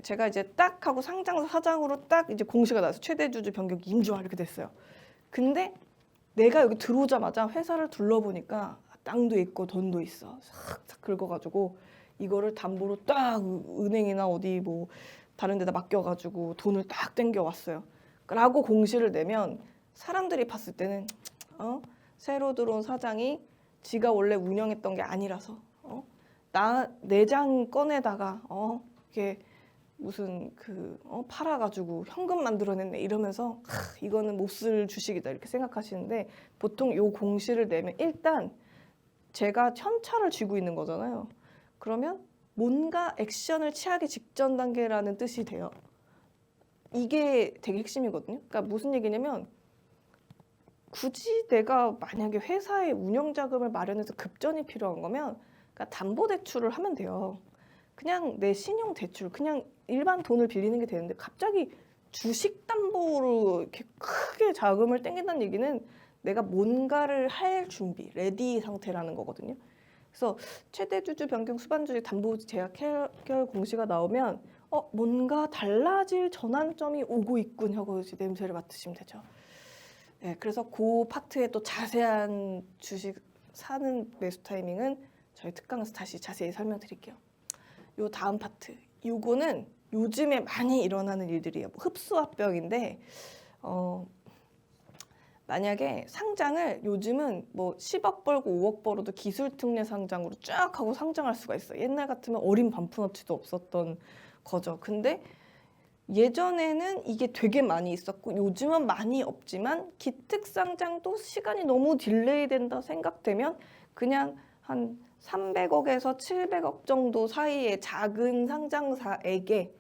제가 이제 딱 하고 상장사 사장으로 딱 이제 공시가 나서 최대 주주 변경 임주화 이렇게 됐어요. 근데 내가 여기 들어오자마자 회사를 둘러보니까 땅도 있고 돈도 있어. 싹싹 긁어가지고 이거를 담보로 딱 은행이나 어디 뭐 다른 데다 맡겨가지고 돈을 딱 땡겨왔어요. 라고 공시를 내면 사람들이 봤을 때는 새로 들어온 사장이 지가 원래 운영했던 게 아니라서 나 내장 꺼내다가 이게 무슨 팔아가지고 현금 만들어냈네 이러면서 이거는 못 쓸 주식이다 이렇게 생각하시는데 보통 요 공시를 내면 일단 제가 현찰을 쥐고 있는 거잖아요. 그러면 뭔가 액션을 취하기 직전 단계라는 뜻이 돼요. 이게 되게 핵심이거든요. 그러니까 무슨 얘기냐면 굳이 내가 만약에 회사에 운영 자금을 마련해서 급전이 필요한 거면 그러니까 담보대출을 하면 돼요. 그냥 내 신용 대출, 그냥 일반 돈을 빌리는 게 되는데 갑자기 주식 담보로 이렇게 크게 자금을 땡긴다는 얘기는 내가 뭔가를 할 준비, 레디 상태라는 거거든요. 그래서 최대 주주 변경 수반주식 담보 제약 해결 공시가 나오면 뭔가 달라질 전환점이 오고 있군 하고 이제 냄새를 맡으시면 되죠. 네, 그래서 그 파트에 또 자세한 주식 사는 매수 타이밍은 저희 특강에서 다시 자세히 설명드릴게요. 요 다음 파트, 요거는 요즘에 많이 일어나는 일들이에요. 뭐 흡수합병인데 만약에 상장을 요즘은 뭐 10억 벌고 5억 벌어도 기술특례 상장으로 쫙 하고 상장할 수가 있어요. 옛날 같으면 어린 반푼어치도 없었던 거죠. 근데 예전에는 이게 되게 많이 있었고 요즘은 많이 없지만 기특상장도 시간이 너무 딜레이 된다 생각되면 그냥 한 300억에서 700억 정도 사이의 작은 상장사에게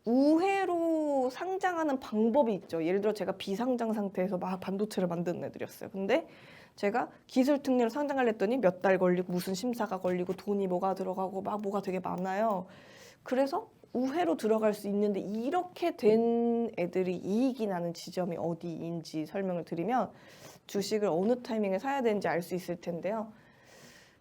우회로 상장하는 방법이 있죠. 예를 들어 제가 비상장 상태에서 막 반도체를 만드는 애들이었어요. 근데 제가 기술 특례로 상장을 했더니 몇 달 걸리고 무슨 심사가 걸리고 돈이 뭐가 들어가고 막 뭐가 되게 많아요. 그래서 우회로 들어갈 수 있는데 이렇게 된 애들이 이익이 나는 지점이 어디인지 설명을 드리면 주식을 어느 타이밍에 사야 되는지 알 수 있을 텐데요.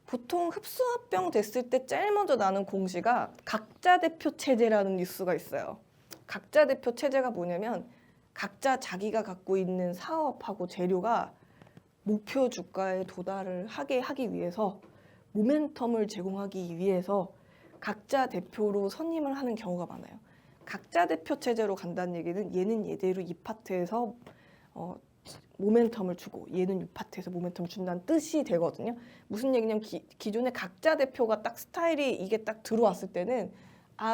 보통 흡수합병 됐을 때 제일 먼저 나는 공시가 각자 대표 체제라는 뉴스가 있어요. 각자 대표 체제가 뭐냐면 각자 자기가 갖고 있는 사업하고 재료가 목표 주가에 도달을 하게 하기 위해서 모멘텀을 제공하기 위해서 각자 대표로 선임을 하는 경우가 많아요. 각자 대표 체제로 간다는 얘기는 얘는 얘대로 이 파트에서 모멘텀을 주고 얘는 이 파트에서 모멘텀을 준다는 뜻이 되거든요. 무슨 얘기냐면 기존에 각자 대표가 딱 스타일이 이게 딱 들어왔을 때는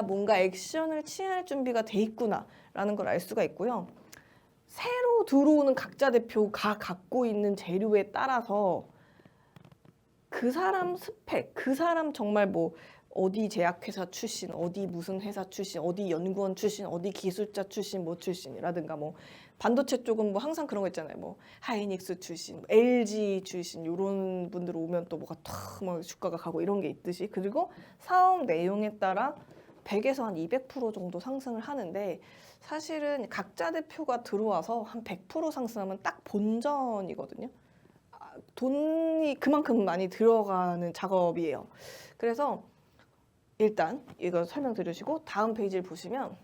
뭔가 액션을 취할 준비가 돼 있구나 라는 걸 알 수가 있고요. 새로 들어오는 각자 대표가 갖고 있는 재료에 따라서 그 사람 스펙, 그 사람 정말 뭐 어디 제약회사 출신, 어디 무슨 회사 출신, 어디 연구원 출신, 어디 기술자 출신, 뭐 출신이라든가 뭐 반도체 쪽은 뭐 항상 그런 거 있잖아요. 뭐 하이닉스 출신, LG 출신 이런 분들 오면 또 뭐가 탁 주가가 가고 이런 게 있듯이 그리고 사업 내용에 따라 100에서 한 200% 정도 상승을 하는데 사실은 각자 대표가 들어와서 한 100% 상승하면 딱 본전이거든요. 돈이 그만큼 많이 들어가는 작업이에요. 그래서 일단 이거 설명 들으시고 다음 페이지를 보시면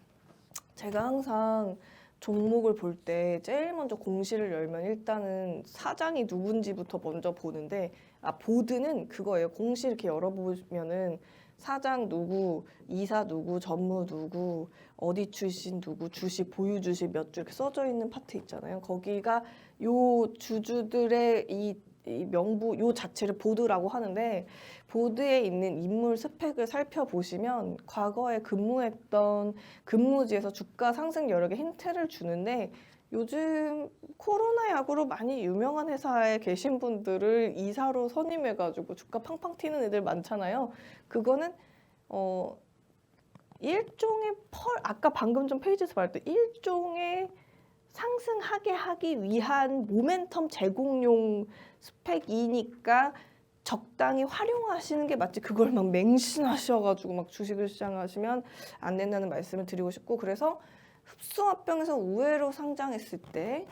제가 항상 종목을 볼 때 제일 먼저 공시를 열면 일단은 사장이 누군지부터 먼저 보는데 보드는 그거예요. 공시 이렇게 열어보면은 사장 누구, 이사 누구, 전무 누구, 어디 출신 누구, 주식 보유 주식 몇 주 이렇게 써져 있는 파트 있잖아요. 거기가 요 주주들의 이 명부 요 자체를 보드라고 하는데 보드에 있는 인물 스펙을 살펴보시면 과거에 근무했던 근무지에서 주가 상승 여력에 힌트를 주는데 요즘 코로나 야구로 많이 유명한 회사에 계신 분들을 이사로 선임해가지고 주가 팡팡 튀는 애들 많잖아요. 그거는 일종의 아까 방금 좀 페이지에서 말했던 일종의 상승하게 하기 위한 모멘텀 제공용 스펙이니까 적당히 활용하시는 게 맞지 그걸 막 맹신하셔가지고 막 주식을 시장하시면 안 된다는 말씀을 드리고 싶고 그래서 흡수합병에서 우회로 상장했을 때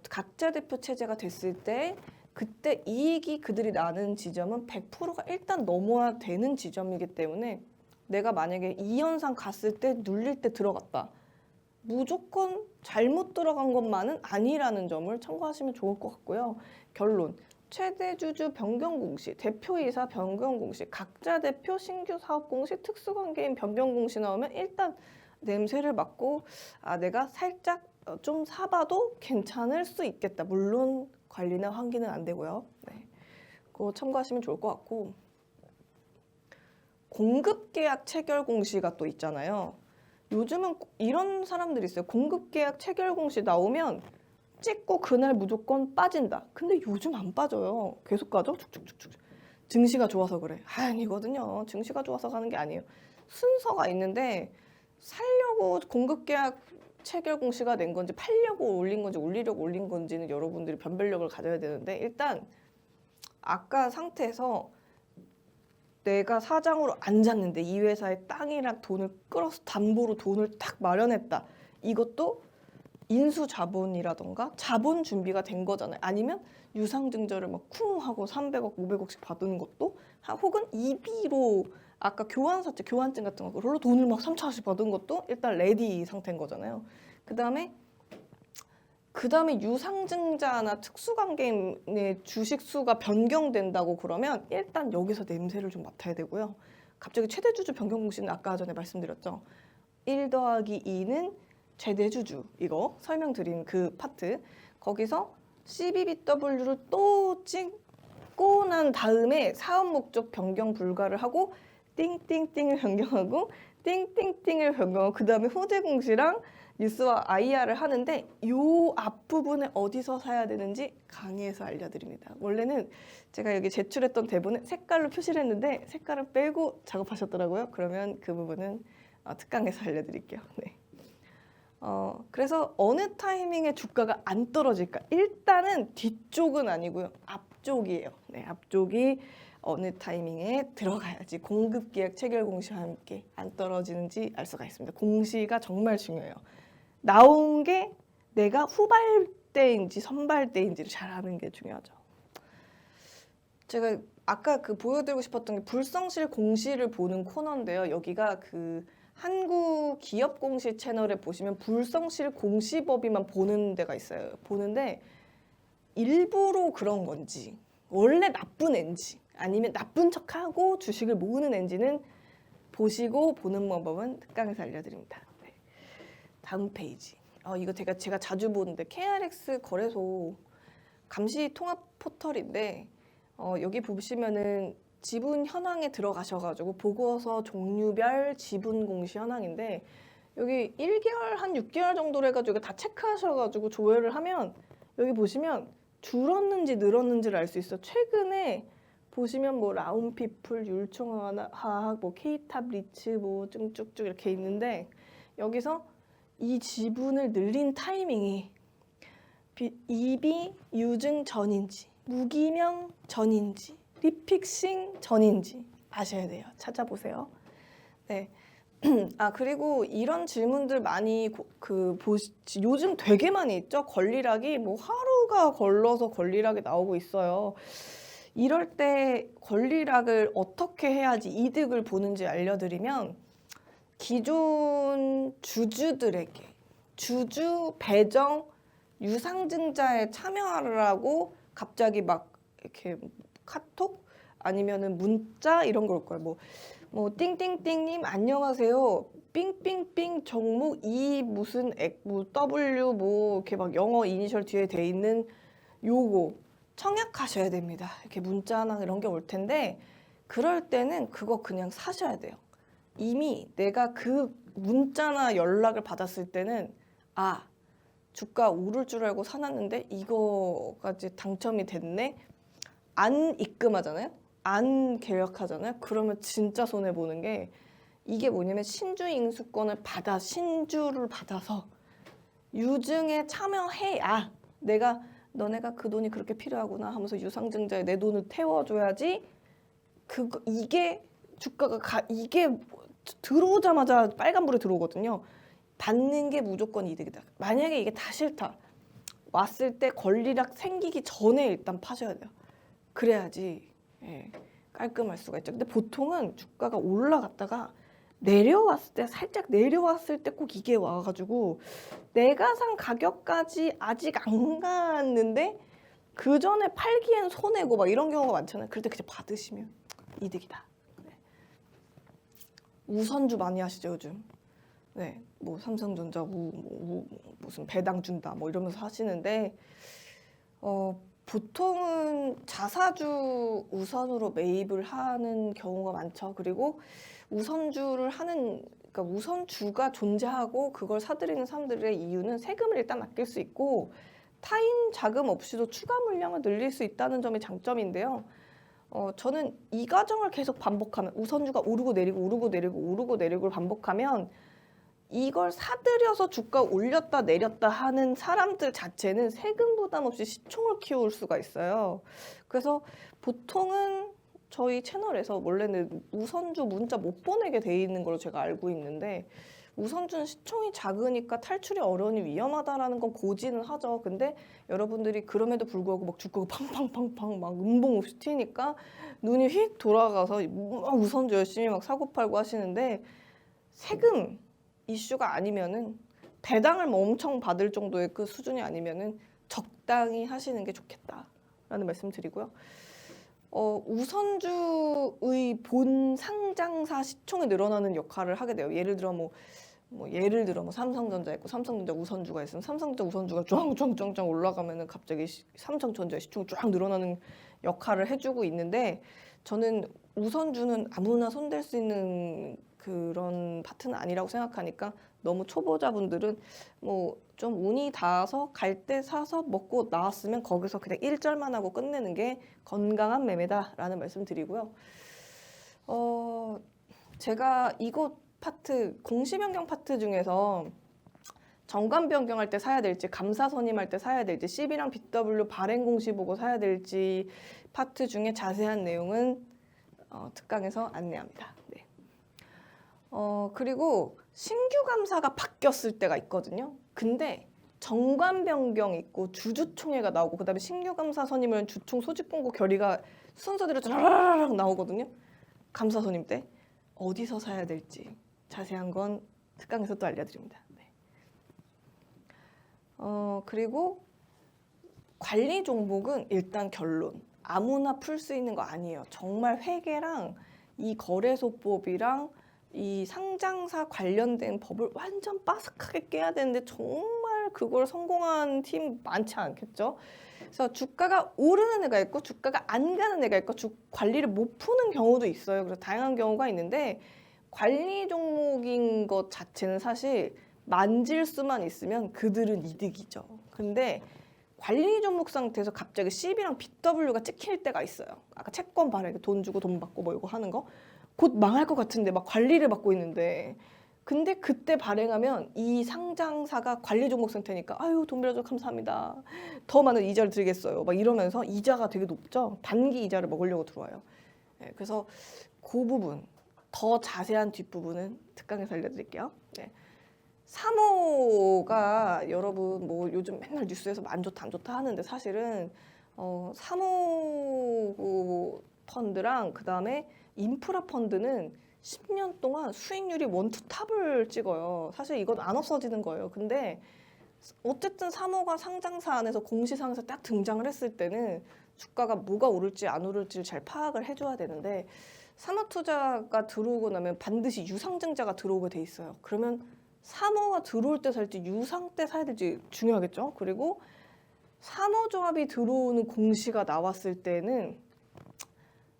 각자 대표 체제가 됐을 때 그때 이익이 그들이 나는 지점은 100%가 일단 넘어야 되는 지점이기 때문에 내가 만약에 이 현상 갔을 때 눌릴 때 들어갔다. 무조건 잘못 들어간 것만은 아니라는 점을 참고하시면 좋을 것 같고요. 결론. 최대 주주 변경 공시, 대표이사 변경 공시, 각자 대표 신규 사업 공시, 특수관계인 변경 공시 나오면 일단 냄새를 맡고 내가 살짝 좀 사봐도 괜찮을 수 있겠다. 물론 관리나 환기는 안 되고요. 네. 그거 참고하시면 좋을 것 같고 공급계약 체결 공시가 또 있잖아요. 요즘은 이런 사람들이 있어요. 공급계약 체결 공시 나오면 찍고 그날 무조건 빠진다. 근데 요즘 안 빠져요. 계속 가죠. 축축축축. 증시가 좋아서 그래. 아니거든요. 증시가 좋아서 가는 게 아니에요. 순서가 있는데 살려고 공급계약 체결 공시가 낸 건지 팔려고 올린 건지 올리려고 올린 건지는 여러분들이 변별력을 가져야 되는데, 일단 아까 상태에서 내가 사장으로 앉았는데 이 회사의 땅이랑 돈을 끌어서 담보로 돈을 딱 마련했다. 이것도 인수 자본이라던가 자본 준비가 된 거잖아요. 아니면 유상증자를 막 쿵 하고 300억, 500억씩 받은 것도, 혹은 이비로 아까 교환사채, 교환증 같은 걸로 돈을 막 3천원씩 받은 것도 일단 레디 상태인 거잖아요. 그다음에 유상증자나 특수관계인의 주식수가 변경된다고 그러면 일단 여기서 냄새를 좀 맡아야 되고요. 갑자기 최대주주 변경 공시는 아까 전에 말씀드렸죠. 1 더하기 2는 최대주주, 이거 설명드린 그 파트. 거기서 CBBW를 또 찍고 난 다음에 사업 목적 변경 불가를 하고 띵띵띵을 변경하고 띵띵띵을 변경하고 그 다음에 호재 공시랑 뉴스와 IR을 하는데, 요 앞부분에 어디서 사야 되는지 강의에서 알려드립니다. 원래는 제가 여기 제출했던 대본에 색깔로 표시를 했는데 색깔을 빼고 작업하셨더라고요. 그러면 그 부분은 특강에서 알려드릴게요. 네. 그래서 어느 타이밍에 주가가 안 떨어질까? 일단은 뒤쪽은 아니고요. 앞쪽이에요. 네, 앞쪽이 어느 타이밍에 들어가야지 공급계약 체결 공시와 함께 안 떨어지는지 알 수가 있습니다. 공시가 정말 중요해요. 나온 게 내가 후발대인지 선발대인지를 잘 아는 게 중요하죠. 제가 아까 보여드리고 싶었던 게 불성실 공시를 보는 코너인데요. 여기가 한국 기업 공시 채널에 보시면 불성실 공시법위만 보는 데가 있어요. 보는데 일부러 그런 건지, 원래 나쁜 앤지, 아니면 나쁜 척하고 주식을 모으는 앤지는 보시고 보는 방법은 특강에서 알려드립니다. 네. 다음 페이지. 이거 제가 자주 보는데 KRX 거래소 감시 통합 포털인데, 여기 보시면은 지분 현황에 들어가셔가지고 보고서 종류별 지분 공시 현황인데, 여기 1개월 한 6개월 정도로 해가지고 다 체크하셔가지고 조회를 하면 여기 보시면 줄었는지 늘었는지를 알 수 있어요. 최근에 보시면 뭐 라운피플, 율총화학, 뭐 K탑 리츠 뭐 쭉쭉쭉 이렇게 있는데, 여기서 이 지분을 늘린 타이밍이 이비 유증 전인지, 무기명 전인지, 리픽싱 전인지 아셔야 돼요. 찾아보세요. 네. 그리고 이런 질문들 많이 요즘 되게 많이 있죠. 권리락이 뭐 하루가 걸러서 권리락이 나오고 있어요. 이럴 때 권리락을 어떻게 해야지 이득을 보는지 알려드리면, 기존 주주들에게 주주 배정 유상증자에 참여하라고 갑자기 막 이렇게 카톡 아니면은 문자 이런 걸 거예요. 뭐 띵띵띵님 안녕하세요. 삥삥삥 종목 이 무슨 뭐 W 뭐 이렇게 막 영어 이니셜 뒤에 돼 있는 요거 청약하셔야 됩니다. 이렇게 문자나 이런 게 올 텐데, 그럴 때는 그거 그냥 사셔야 돼요. 이미 내가 그 문자나 연락을 받았을 때는 주가 오를 줄 알고 사놨는데 이거까지 당첨이 됐네. 안 입금하잖아요. 안 계약하잖아요. 그러면 진짜 손해 보는 게, 이게 뭐냐면 신주 인수권을 신주를 받아서 유증에 참여해야 너네가 그 돈이 그렇게 필요하구나 하면서 유상증자에 내 돈을 태워줘야지. 이게 주가가 이게 들어오자마자 빨간불에 들어오거든요. 받는 게 무조건 이득이다. 만약에 이게 다 싫다, 왔을 때 권리락 생기기 전에 일단 파셔야 돼요. 그래야지 깔끔할 수가 있죠. 근데 보통은 주가가 올라갔다가 살짝 내려왔을 때 꼭 이게 와가지고 내가 산 가격까지 아직 안 갔는데 그 전에 팔기엔 손해고 막 이런 경우가 많잖아요. 그럴 때 그냥 받으시면 이득이다. 우선주 많이 하시죠 요즘. 네, 뭐 삼성전자 무슨 배당 준다 뭐 이러면서 하시는데, 보통은 자사주 우선으로 매입을 하는 경우가 많죠. 그리고 그러니까 우선주가 존재하고 그걸 사들이는 사람들의 이유는 세금을 일단 아낄 수 있고 타인 자금 없이도 추가 물량을 늘릴 수 있다는 점이 장점인데요. 저는 이 과정을 계속 반복하면, 우선주가 오르고 내리고 오르고 내리고 오르고 내리고를 반복하면 이걸 사들여서 주가 올렸다 내렸다 하는 사람들 자체는 세금 부담 없이 시총을 키울 수가 있어요. 그래서 보통은 저희 채널에서 원래는 우선주 문자 못 보내게 돼 있는 걸로 제가 알고 있는데, 우선주는 시총이 작으니까 탈출이 어려우니 위험하다라는 건 고지는 하죠. 근데 여러분들이 그럼에도 불구하고 막 주가가 팡팡팡팡 막 음봉 없이 튀니까 눈이 휙 돌아가서 막 우선주 열심히 막 사고 팔고 하시는데, 세금 이슈가 아니면은 배당을 뭐 엄청 받을 정도의 그 수준이 아니면은 적당히 하시는 게 좋겠다라는 말씀 드리고요. 우선주의 본 상장사 시총이 늘어나는 역할을 하게 돼요. 예를 들어 삼성전자 있고 삼성전자 우선주가 있으면 삼성전자 우선주가 쫙쫙쫙쫙 올라가면은 갑자기 삼성전자 시총이 쫙 늘어나는 역할을 해주고 있는데, 저는 우선주는 아무나 손댈 수 있는 그런 파트는 아니라고 생각하니까 너무 초보자분들은 뭐 좀 운이 닿아서 갈 때 사서 먹고 나왔으면 거기서 그냥 1절만 하고 끝내는 게 건강한 매매다라는 말씀 드리고요. 제가 이곳 파트, 공시 변경 파트 중에서 정관 변경할 때 사야 될지, 감사 선임할 때 사야 될지, CB랑 BW 발행 공시 보고 사야 될지 파트 중에 자세한 내용은 특강에서 안내합니다. 네. 그리고 신규 감사가 바뀌었을 때가 있거든요. 근데 정관 변경 있고 주주총회가 나오고 그다음에 신규 감사 선임은 주총 소집 공고 결의가 순서대로 쫙 나오거든요. 감사 선임 때 어디서 사야 될지 자세한 건 특강에서 또 알려드립니다. 네. 그리고 관리 종목은 일단 결론, 아무나 풀 수 있는 거 아니에요. 정말 회계랑 이 거래소법이랑 이 상장사 관련된 법을 완전 빠삭하게 깨야 되는데 정말 그걸 성공한 팀 많지 않겠죠? 그래서 주가가 오르는 애가 있고 주가가 안 가는 애가 있고 관리를 못 푸는 경우도 있어요. 그래서 다양한 경우가 있는데, 관리 종목인 것 자체는 사실 만질 수만 있으면 그들은 이득이죠. 근데 관리 종목 상태에서 갑자기 CB랑 BW가 찍힐 때가 있어요. 아까 채권 발행, 돈 주고 돈 받고 뭐 이거 하는 거 곧 망할 것 같은데 막 관리를 받고 있는데, 근데 그때 발행하면 이 상장사가 관리 종목 상태니까 아유 돈 빌려줘 감사합니다, 더 많은 이자를 드리겠어요 막 이러면서 이자가 되게 높죠. 단기 이자를 먹으려고 들어와요. 네, 그래서 그 부분 더 자세한 뒷부분은 특강에서 알려드릴게요. 네. 3호가 여러분 뭐 요즘 맨날 뉴스에서 안 좋다 안 좋다 하는데, 사실은 3호 펀드랑 그 다음에 인프라 펀드는 10년 동안 수익률이 원투탑을 찍어요. 사실 이건 안 없어지는 거예요. 근데 어쨌든 3호가 상장사 안에서 공시상에서 딱 등장을 했을 때는 주가가 뭐가 오를지 안 오를지를 잘 파악을 해줘야 되는데, 산업투자가 들어오고 나면 반드시 유상증자가 들어오게 돼 있어요. 그러면 3호가 들어올 때 살지 유상 때 사야 될지 중요하겠죠. 그리고 3호 조합이 들어오는 공시가 나왔을 때는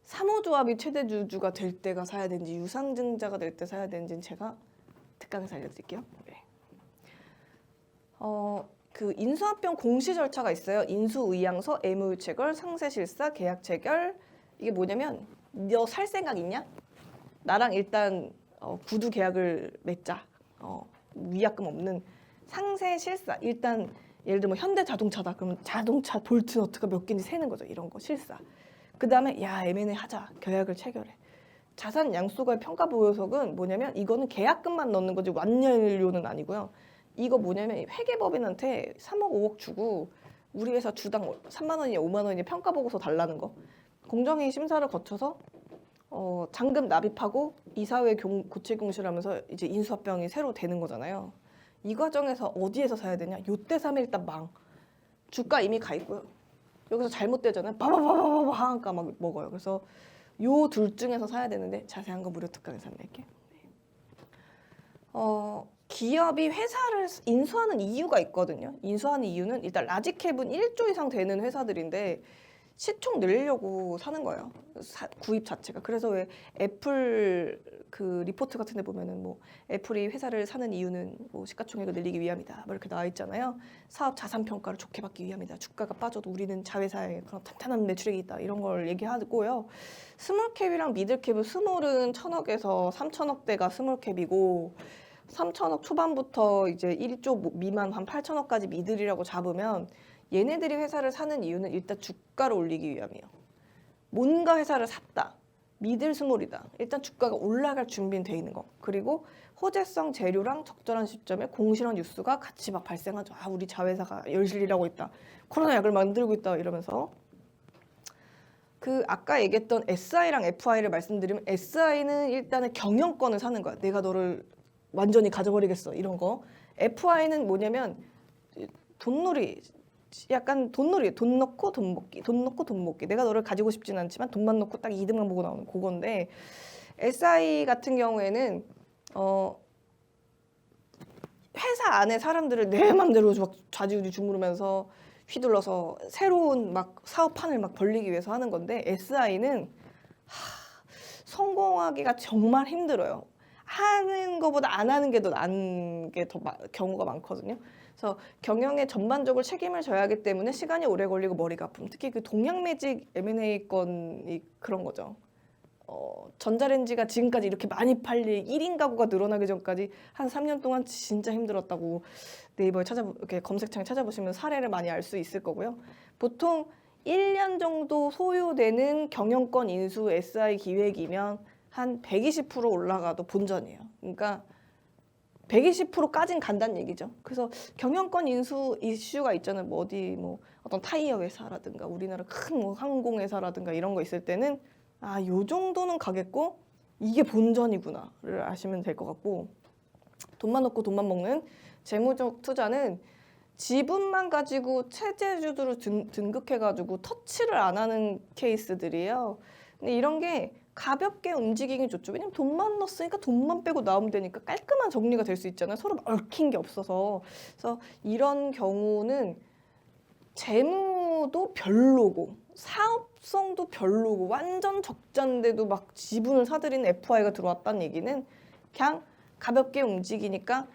3호 조합이 최대 주주가 될 때가 사야 되는지 유상증자가 될 때 사야 되는지는 제가 특강에서 알려드릴게요. 네. 그 인수합병 공시 절차가 있어요. 인수의향서, 애무유체결, 상세실사, 계약체결. 이게 뭐냐면 너 살 생각 있냐? 나랑 일단 구두 계약을 맺자. 위약금 없는 상세실사. 일단 예를 들면 현대자동차다. 그러면 자동차 볼트 너트가 몇 개인지 세는 거죠. 이런 거 실사. 그 다음에 야 M&A 하자. 계약을 체결해. 자산 양수과의 평가보고서는 뭐냐면 이거는 계약금만 넣는 거지 완료료는 아니고요. 이거 뭐냐면 회계법인한테 3억 5억 주고 우리 회사 주당 3만 원이냐 5만 원이냐 평가보고서 달라는 거. 공정위 심사를 거쳐서 잔금 납입하고 이사회 고칠 공시하면서 이제 인수합병이 새로 되는 거잖아요. 이 과정에서 어디에서 사야 되냐? 요때 사면 일단 망. 주가 이미 가 있고요. 여기서 잘못되잖아요. 바바바바바 하니까 막 먹어요. 그래서 요 둘 중에서 사야 되는데 자세한 거 무료 특강에서 안낼게요. 기업이 회사를 인수하는 이유가 있거든요. 인수하는 이유는 일단 라지캡은 1조 이상 되는 회사들인데 시총 늘리려고 사는 거예요. 구입 자체가. 그래서 왜 애플 그 리포트 같은 데 보면은 뭐 애플이 회사를 사는 이유는 뭐 시가총액을 늘리기 위함이다. 뭐 이렇게 나와 있잖아요. 사업 자산 평가를 좋게 받기 위함이다. 주가가 빠져도 우리는 자회사에 그런 탄탄한 매출액이 있다. 이런 걸 얘기하고요. 스몰캡이랑 미들캡은 스몰은 1,000억에서 3,000억대가 스몰캡이고 3천억 초반부터 이제 1조 미만 한 8천억까지 미들이라고 잡으면 얘네들이 회사를 사는 이유는 일단 주가를 올리기 위함이에요. 뭔가 회사를 샀다. 미들 스몰이다. 일단 주가가 올라갈 준비는 돼 있는 거. 그리고 호재성 재료랑 적절한 시점에 공실현 뉴스가 같이 막 발생하죠. 아, 우리 자회사가 열심히 일하고 있다. 코로나 약을 만들고 있다. 이러면서. 그 아까 얘기했던 SI랑 FI를 말씀드리면 SI는 일단은 경영권을 사는 거야. 내가 너를 완전히 가져버리겠어. 이런 거. FI는 뭐냐면 돈놀이. 약간 돈놀이, 돈 넣고 돈 먹기, 돈 넣고 돈 먹기. 내가 너를 가지고 싶진 않지만 돈만 넣고 딱 이득만 보고 나오는 그건데 SI 같은 경우에는 회사 안에 사람들을 내 맘대로 막 좌지우지 주무르면서 휘둘러서 새로운 막 사업판을 막 벌리기 위해서 하는 건데 SI는 성공하기가 정말 힘들어요. 하는 것보다 안 하는 게 더 나은 게 더 경우가 많거든요. 그래서 경영에 전반적으로 책임을 져야 하기 때문에 시간이 오래 걸리고 머리가 아픔. 특히 그 동양매직 M&A 건이 그런 거죠. 전자레인지가 지금까지 이렇게 많이 팔릴 1인 가구가 늘어나기 전까지 한 3년 동안 진짜 힘들었다고 네이버에 이렇게 검색창에 찾아보시면 사례를 많이 알 수 있을 거고요. 보통 1년 정도 소요되는 경영권 인수 SI 기획이면 한 120% 올라가도 본전이에요. 그러니까 120%까진 간다는 얘기죠. 그래서 경영권 인수 이슈가 있잖아요. 뭐 어디 뭐 어떤 타이어 회사라든가 우리나라 큰 뭐 항공 회사라든가 이런 거 있을 때는 아, 요 정도는 가겠고 이게 본전이구나를 아시면 될 것 같고 돈만 넣고 돈만 먹는 재무적 투자는 지분만 가지고 체제주주로 등극해가지고 터치를 안 하는 케이스들이에요. 근데 이런 게 가볍게 움직이긴 좋죠. 왜냐면 돈만 넣었으니까 돈만 빼고 나오면 되니까 깔끔한 정리가 될 수 있잖아요. 서로 얽힌 게 없어서. 그래서 이런 경우는 재무도 별로고 사업성도 별로고 완전 적자인데도 막 지분을 사들이는 FI가 들어왔다는 얘기는 그냥 가볍게 움직이니까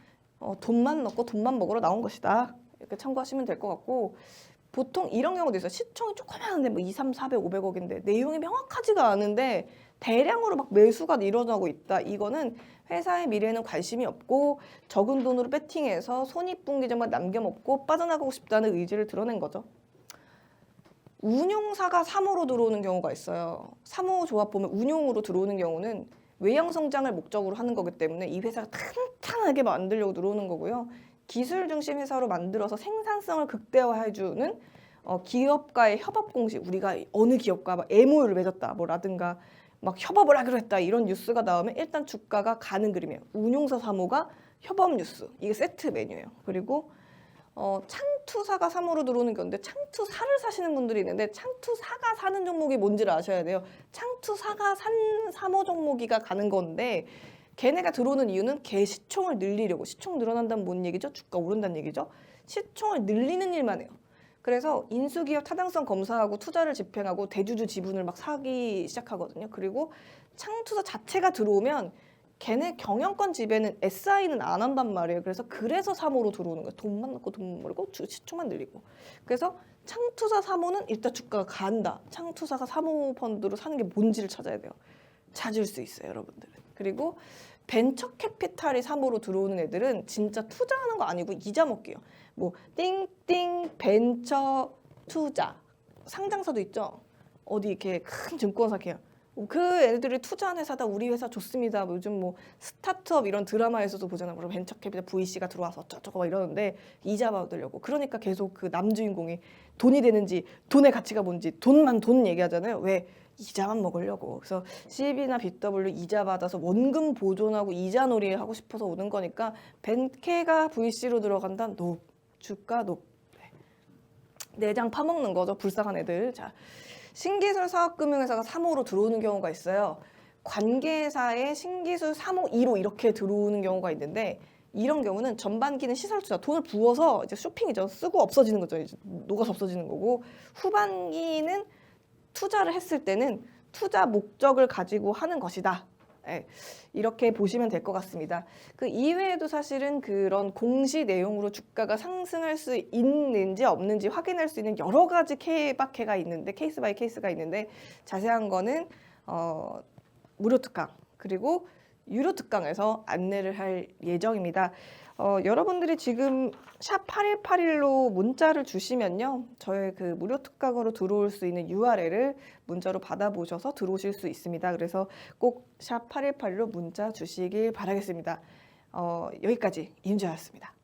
돈만 넣고 돈만 먹으러 나온 것이다. 이렇게 참고하시면 될 것 같고 보통 이런 경우도 있어요. 시총이 조그마한데 뭐 2, 3, 400, 500억인데 내용이 명확하지가 않은데 대량으로 막 매수가 일어나고 있다. 이거는 회사의 미래에는 관심이 없고 적은 돈으로 배팅해서 손익분기점만 남겨먹고 빠져나가고 싶다는 의지를 드러낸 거죠. 운용사가 3호로 들어오는 경우가 있어요. 3호 조합 보면 운용으로 들어오는 경우는 외형 성장을 목적으로 하는 거기 때문에 이 회사가 탄탄하게 만들려고 들어오는 거고요. 기술 중심 회사로 만들어서 생산성을 극대화해주는 기업과의 협업 공식, 우리가 어느 기업과 막 MOU를 맺었다 뭐라든가 막 협업을 하기로 했다 이런 뉴스가 나오면 일단 주가가 가는 그림이에요. 운용사 3호가 협업 뉴스, 이게 세트 메뉴예요. 그리고 창투사가 3호로 들어오는 건데 창투사를 사시는 분들이 있는데 창투사가 사는 종목이 뭔지를 아셔야 돼요. 창투사가 산 3호 종목이가 가는 건데 걔네가 들어오는 이유는 걔 시총을 늘리려고. 시총 늘어난다면 뭔 얘기죠? 주가 오른다는 얘기죠. 시총을 늘리는 일만 해요. 그래서 인수기업 타당성 검사하고 투자를 집행하고 대주주 지분을 막 사기 시작하거든요. 그리고 창투사 자체가 들어오면 걔네 경영권 지배는 SI는 안 한단 말이에요. 그래서 3호로 들어오는 거예요. 돈만 넣고 돈만 벌고 시총만 늘리고. 그래서 창투사 3호는 일단 주가가 간다. 창투사가 3호 펀드로 사는 게 뭔지를 찾아야 돼요. 찾을 수 있어요, 여러분들은. 그리고 벤처 캐피탈이 3호로 들어오는 애들은 진짜 투자하는 거 아니고 이자 먹기요. 뭐 띵띵 벤처 투자 상장사도 있죠. 어디 이렇게 큰 증권사 계약. 그 애들이 투자한 회사다. 우리 회사 좋습니다. 뭐 요즘 뭐 스타트업 이런 드라마에서도 보잖아. 뭐 벤처 캐피탈 VC가 들어와서 어쩌고 막 이러는데 이자 받으려고. 그러니까 계속 그 남주인공이 돈이 되는지 돈의 가치가 뭔지 돈 얘기하잖아요. 왜? 이자만 먹으려고. 그래서 CB나 BW 이자 받아서 원금 보존하고 이자 놀이 하고 싶어서 오는 거니까 벤캐가 VC로 들어간다. 높. 주가 높. 내장 파먹는 거죠. 불쌍한 애들. 자, 신기술 사업금융회사가 3호로 들어오는 경우가 있어요. 관계사의 신기술 3호, 2호 이렇게 들어오는 경우가 있는데 이런 경우는 전반기는 시설 투자, 돈을 부어서 이제 쇼핑이죠. 쓰고 없어지는 거죠. 이제 녹아서 없어지는 거고 후반기는 투자를 했을 때는 투자 목적을 가지고 하는 것이다. 네, 이렇게 보시면 될 것 같습니다. 그 이외에도 사실은 그런 공시 내용으로 주가가 상승할 수 있는지 없는지 확인할 수 있는 여러 가지 케이스가 있는데 자세한 거는 무료 특강 그리고 유료 특강에서 안내를 할 예정입니다. 여러분들이 지금 샵 8181로 문자를 주시면요. 저의 그 무료 특강으로 들어올 수 있는 URL을 문자로 받아보셔서 들어오실 수 있습니다. 그래서 꼭 샵 8181로 문자 주시길 바라겠습니다. 여기까지 임주였습니다.